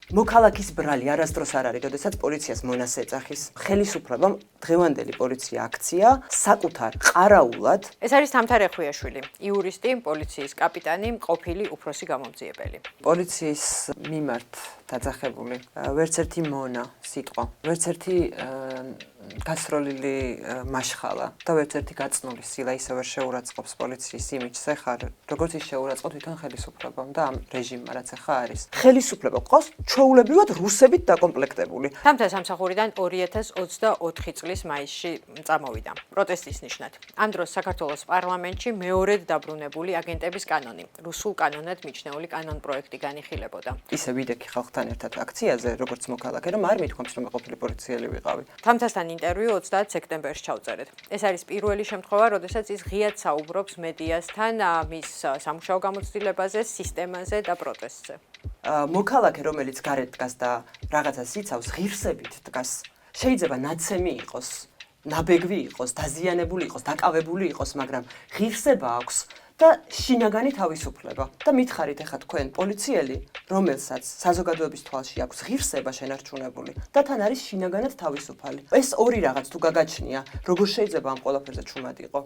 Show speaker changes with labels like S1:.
S1: მოქალაქის ბრალი არასდროს არ არის, როდესაც პოლიციას მონას ეძახის. ხელისუფლებამ დღევანდელი პოლიცია აქცია საკუთარ ყარაულად.
S2: ეს არის თამთა რეხვიაშვილი, იურისტი, პოლიციის კაპიტანი, ყოფილი უფროსი გამომძიებელი.
S1: პოლიციის მიმართ დაძახებული ვერც ერთი მონა სიტყვა, ვერც ერთი გასროლილი მაშხალა და ვერც ერთი გაწნული სილა ისე ვერ შეურაცხყოფს პოლიციის იმიჯს ეხარ, როგორც ის შეურაცხყოფ თვითონ ხელისუფლებამ და ამ რეჟიმმა, რაც ახლა არის. ხელისუფლება ყავს ჩვეულებრივად რუსებით დაკომპლექტებული.
S2: თამთა სამსახურიდან 2024 წლის მაისში წამოვიდა პროტესტის ნიშნად. ამ დროს საქართველოს პარლამენტში მეორედ დაბრუნებული აგენტების კანონი, რუსულ კანონად მიჩნეული კანონპროექტი განიხილებოდა.
S1: ისე ვიდექი ხალხთან ერთად აქციაზე, როგორც მოქალაქე, რომ არ მithქვამს, რომ ყოფილი პოლიციელი ვიყავი.
S2: თამთასთან ინტერვიუ 30 სექტემბერში ჩავწერეთ. ეს არის პირველი შემთხვევა, როდესაც ის ღიად საუბრობს მედიასთან მის სამუშაო გამოცდილებაზე, სისტემაზე და პროტესტზე.
S1: მოქალაქე, რომელიც გარეთ დგას და რაღაცას იცავს, ღირსებით დგას. შეიძლება ნაცემი იყოს, ნაბეგვი იყოს, დაზიანებული იყოს, დაკავებული იყოს, მაგრამ ღირსება აქვს და შინაგანი თავისუფლება. და მითხარით ახლა თქვენ პოლიციელი, რომელსაც საზოგადოების თვალში აქვს ღირსება შენარჩუნებული და თან არის შინაგანად თავისუფალი. ეს ორი რაღაც თუ გაგაჩნია, როგორ შეიძლება ამ ყველაფერზე ჩუმად იყო?